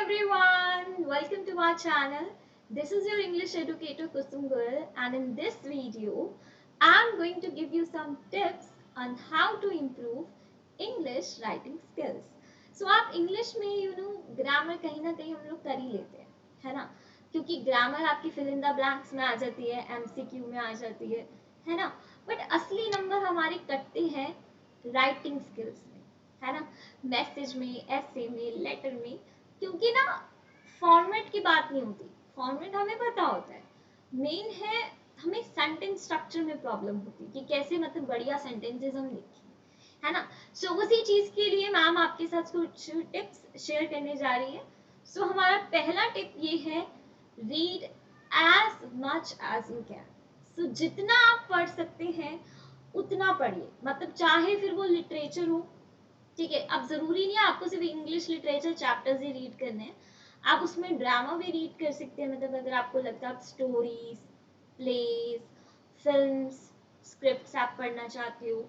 everyone, welcome to our channel. This is your English educator Kusum Goel, and in this video I'm going to give you some tips on how to improve English writing skills. So आप English में grammar कहीं ना कहीं हम लोग कर ही लेते हैं, है ना? क्योंकि grammar आपकी fill in the blanks में आ जाती है, MCQ में आ जाती है ना? बट असली नंबर हमारे कटते हैं राइटिंग स्किल्स में, है ना? मैसेज में, ऐसे में, लेटर में, क्योंकि ना फॉर्मेट की बात नहीं होती, फॉर्मेट हमें पता होता है, मेन है हमें सेंटेंस स्ट्रक्चर में प्रॉब्लम होती कि कैसे मतलब बढ़िया सेंटेंसेस हम लिखें, है ना? सो उसी चीज के लिए मैम आपके साथ कुछ टिप्स शेयर करने जा रही है. सो हमारा पहला टिप ये है, read as much as you can. So जितना आप पढ़ सकते हैं उतना पढ़िए, मतलब चाहे फिर वो लिटरेचर हो, ठीक है? अब जरूरी नहीं है आपको सिर्फ इंग्लिश लिटरेचर चैप्टर्स ही रीड करने हैं, आप उसमें ड्रामा भी रीड कर सकते हैं. मतलब अगर आपको लगता है आप स्टोरीज, प्लेज, फिल्म्स, स्क्रिप्ट्स आप पढ़ना चाहते हो,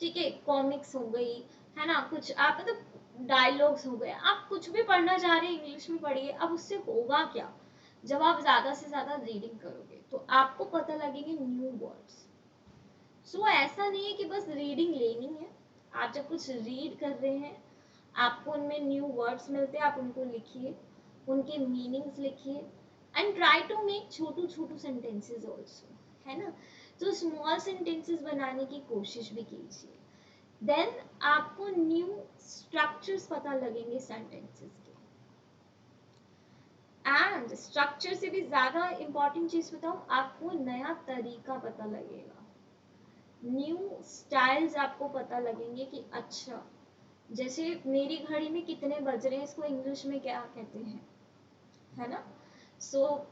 ठीक है? कॉमिक्स हो गई, है ना? कुछ आप मतलब डायलॉग्स हो गए, आप कुछ भी पढ़ना चाह रहे हैं इंग्लिश में पढ़िए. अब उससे होगा क्या, जब आप ज्यादा से ज्यादा रीडिंग करोगे तो आपको पता लगेंगे न्यू वर्ड्स. सो ऐसा नहीं है कि बस रीडिंग लेनी है, आप जब कुछ रीड कर रहे हैं आपको उनमें न्यू वर्ड्स मिलते हैं, आप उनको लिखिए, उनके मीनिंग्स लिखिए, एंड ट्राई टू मेक छोटू छोटू सेंटेंसेस ऑल्सो, है ना? तो स्मॉल सेंटेंसेस बनाने की कोशिश भी कीजिए. देन आपको न्यू स्ट्रक्चर्स पता लगेंगे सेंटेंसेस के. एंड स्ट्रक्चर से भी ज्यादा इंपॉर्टेंट चीज बताऊं, आपको नया तरीका पता लगेगा, न्यू स्टाइल्स आपको पता लगेंगे कि अच्छा जैसे मेरी घड़ी में कितने बज रहे हैं, इसको इंग्लिश में क्या कहते हैं, है ना? सो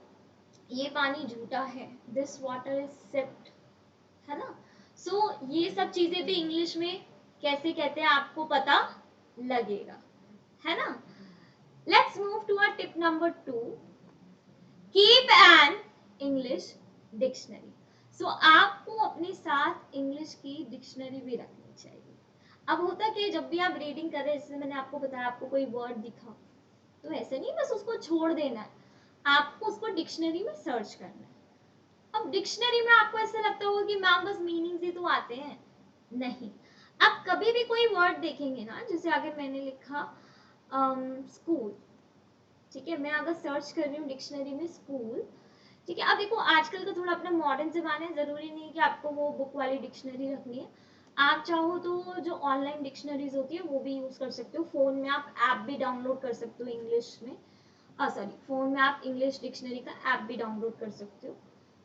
ये पानी झूठा है, दिस वाटर इज सिप्ड, है ना? सो ये सब चीजें भी इंग्लिश में कैसे कहते हैं आपको पता लगेगा, है ना? Let's move to our tip number 2, keep an English dictionary. So आपको अपने साथ इंग्लिश की डिक्शनरी भी रखनी चाहिए. अब होता कि जब भी आप रीडिंग कर रहे हैं, जैसे मैंने आपको बताया, आपको कोई वर्ड दिखा तो ऐसे नहीं बस उसको छोड़ देना है, आपको उसको डिक्शनरी में सर्च करना है. अब डिक्शनरी में आपको ऐसा लगता होगा कि मैम बस मीनिंग्स ही तो आते हैं, नहीं. आप कभी भी कोई वर्ड देखेंगे ना, जैसे अगर मैंने लिखा स्कूल, ठीक है, मैं अगर सर्च कर रही हूँ डिक्शनरी में स्कूल, ठीक है? अब देखो आजकल का थोड़ा अपना मॉडर्न जमाना है, जरूरी नहीं है कि आपको वो बुक वाली डिक्शनरी रखनी है, आप चाहो तो जो ऑनलाइन डिक्शनरीज होती है वो भी यूज कर सकते हो. फोन में आप ऐप भी डाउनलोड कर सकते हो इंग्लिश में, सॉरी, फोन में आप इंग्लिश डिक्शनरी का ऐप भी डाउनलोड कर सकते हो,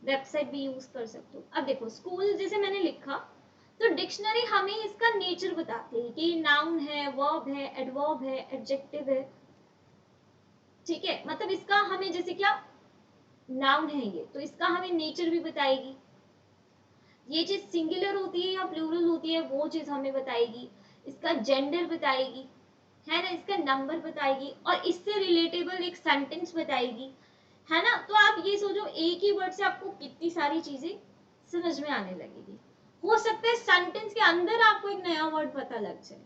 वेबसाइट भी यूज कर सकते हो. अब देखो स्कूल जैसे मैंने लिखा, तो डिक्शनरी हमें इसका नेचर बताती है कि नाउन है, वर्ब है, एडवर्ब है, एडजेक्टिव है, ठीक है? मतलब इसका हमें जैसे क्या नाउन है ये, तो इसका हमें नेचर भी बताएगी, ये चीज सिंगुलर होती है या प्लूरल होती है वो चीज हमें बताएगी, इसका जेंडर बताएगी, है ना? इसका नंबर बताएगी, और इससे रिलेटेबल एक सेंटेंस बताएगी, है ना? तो आप ये सोचो एक ही वर्ड से आपको कितनी सारी चीजें समझ में आने लगेगी. हो सकता है सेंटेंस के अंदर आपको एक नया वर्ड पता लग जाए.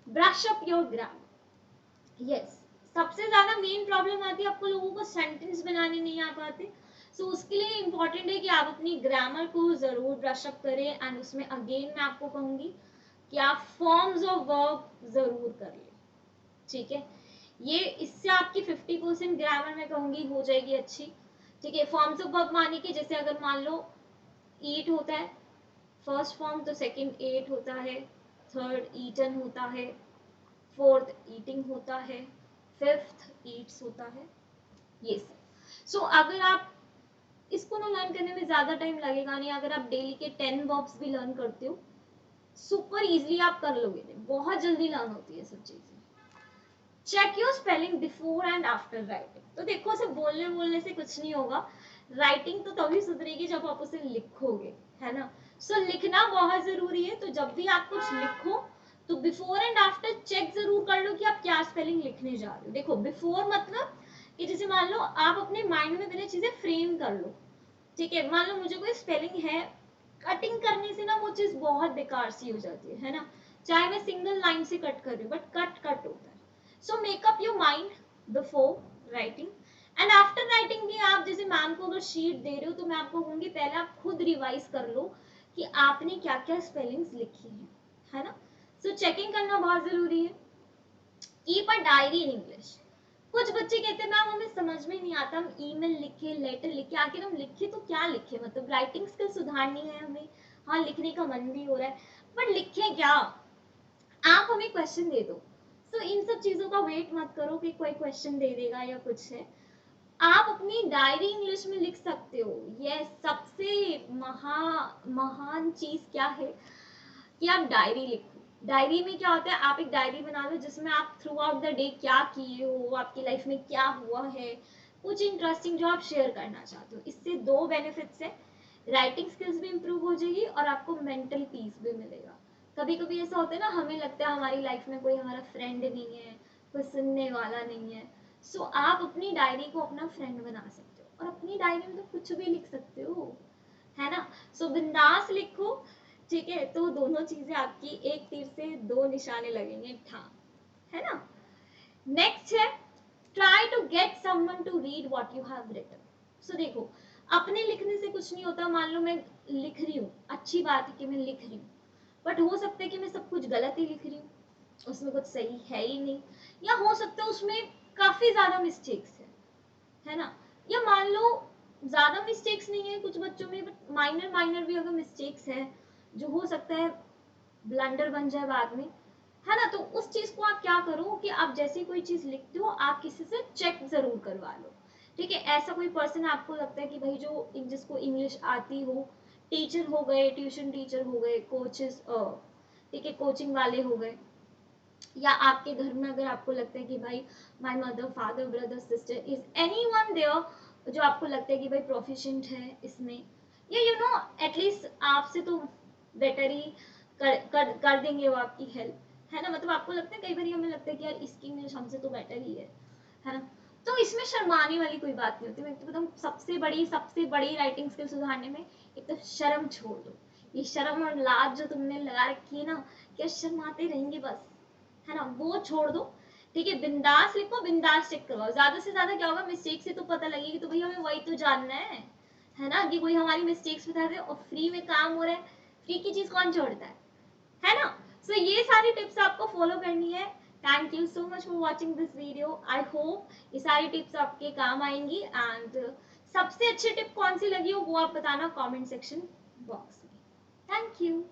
Brush up your grammar. Yes, सबसे ज्यादा मेन प्रॉब्लम आती है आपको लोगों को सेंटेंस बनाने नहीं आ पाते. सो उसके लिए इंपॉर्टेंट है कि आप अपनी ग्रामर को जरूर ब्रश अप करें. एंड उसमें अगेन मैं आपको कहूंगी कि आप फॉर्म्स ऑफ वर्ब जरूर कर लें, ठीक है? ये इससे आपकी 50% ग्रामर में कहूंगी हो जाएगी अच्छी, ठीक है? फॉर्म्स ऑफ वर्ब माने कि जैसे अगर मान लो ईट होता है फर्स्ट फॉर्म, तो सेकंड एट होता है, थर्ड ईटन होता है, फोर्थ ईटिंग होता है, फिफ्थ ईट्स होता है, ये सब. सो अगर आप इसको ना लर्न करने में ज्यादा टाइम लगेगा नहीं, अगर आप डेली के 10 वर्ब्स भी लर्न करते हो सुपर इजीली आप कर लोगे, बहुत जल्दी लर्न होती है सब चीजें. Check your spelling before and after writing. तो देखो सिर्फ बोलने बोलने से कुछ नहीं होगा, राइटिंग तो तभी सुधरेगी जब आप उसे लिखोगे, है ना? सो लिखना बहुत जरूरी है. तो जब भी आप कुछ लिखो तो बिफोर एंड आफ्टर चेक जरूर कर लो कि आप क्या स्पेलिंग लिखने जा रहे हो. देखो बिफोर मतलब कि जैसे मान लो आप अपने माइंड में पहले चीजें फ्रेम कर लो, ठीक है? मान लो मुझे कोई स्पेलिंग है, कटिंग करने से ना वो चीज बहुत बेकार सी हो जाती है ना? चाहे मैं सिंगल लाइन से कट कर रही हूँ बट कट कट होता है. So make up your mind, before writing and after writing भी आप जैसे मैम को अगर शीट दे रहे हो तो मैं आपको कहूंगी पहले आप खुद रिवाइज कर लो कि आपने क्या क्या स्पेलिंग्स लिखी हैं, है ना। सो चेकिंग करना बहुत जरूरी है। Keep a diary in English. कुछ बच्चे कहते हैं मैम हमें समझ में नहीं आता, हम ईमेल लिखे लेटर लिखे, आखिर हम लिखे तो क्या लिखे, मतलब राइटिंग स्किल सुधारनी है हमें, हाँ लिखने का मन भी हो रहा है, बट लिखे क्या, आप हमें क्वेश्चन दे दो। सो इन सब चीजों का वेट मत करो कि कोई क्वेश्चन दे देगा या कुछ है, आप अपनी डायरी इंग्लिश में लिख सकते हो। ये सबसे महान चीज क्या है कि आप डायरी लिखो। डायरी में क्या होता है, आप एक डायरी बना लो जिसमें आप थ्रू आउट द डे क्या किए हो, आपकी लाइफ में क्या हुआ है, कुछ इंटरेस्टिंग जो आप शेयर करना चाहते हो। इससे दो बेनिफिट्स है, राइटिंग स्किल्स भी इंप्रूव हो जाएगी और आपको मेंटल पीस भी मिलेगा। कभी कभी ऐसा होता है ना, हमें लगता है हमारी लाइफ में कोई हमारा फ्रेंड नहीं है, कोई सुनने वाला नहीं है, सो आप अपनी डायरी को अपना फ्रेंड बना सकते हो और अपनी डायरी में तो कुछ भी लिख सकते हो, है ना। सो बिंदास लिखो, ठीक है, तो दोनों चीजें आपकी एक तीर से दो निशाने लगेंगे ठा, है ना। नेक्स्ट है try to get someone to read what you have written. So देखो, अपने लिखने से कुछ नहीं होता, मान लो मैं लिख रही हूँ, अच्छी बात है कि मैं लिख रही हूँ, बट हो सकता है कि मैं सब कुछ गलत ही लिख रही हूँ, उसमें कुछ सही है ही नहीं, या हो सकता है उसमें काफी ज्यादा मिस्टेक्स है ना। या मान लो ज्यादा मिस्टेक्स नहीं है कुछ बच्चों में, बट माइनर माइनर भी अगर मिस्टेक्स है जो हो सकता है ब्लंडर बन जाए बाद में, है ना, तो उस चीज को आप क्या करो कि आप जैसे कोई चीज लिखते हो आप किसी से चेक जरूर करवा लो, ठीक है। ऐसा कोई पर्सन आपको लगता है कि भाई जो जिसको इंग्लिश आती हो, टीचर हो गए, ट्यूशन टीचर हो गए, कोचेस, ठीक है, कोचिंग वाले हो गए, या आपके घर में अगर आपको लगता है कि भाई my mother father brother sister is anyone there, जो आपको लगता है कि भाई प्रोफिशिएंट है इसमें, या यू नो एटलीस्ट आपसे तो बेटर ही कर देंगे वो आपकी हेल्प, है ना। मतलब आपको लगता है कई बार हमें लगता है कि यार इसकी इंग्लिश हमसे तो बेटर ही है ना। तो इसमें शर्माने वाली कोई बात नहीं होती। मैं तो बताऊँ सबसे बड़ी राइटिंग स्किल सुधारने में एक तो शर्म छोड़ दो, ये शर्म और लाज जो तुमने लगा रखी है ना, क्या शर्माते रहेंगे बस, है ना, वो छोड़ दो, ठीक है। बिंदास लिखो, बिंदास चेक करवाओ, ज्यादा से ज्यादा क्या होगा, मिस्टेक से तो पता लगेगी, तो भाई हमें वही तो जानना है ना, कि कोई हमारी मिस्टेक्स बता दे और फ्री में काम हो रहा है, फ्री की चीज कौन छोड़ता है ना। सो ये सारी टिप्स आपको फॉलो करनी है। Thank you so much for watching this video, I hope ये सारी टिप्स आपके काम आएंगी, एंड सबसे अच्छी टिप कौन सी लगी हो वो आप बताना कॉमेंट सेक्शन बॉक्स में। Thank you.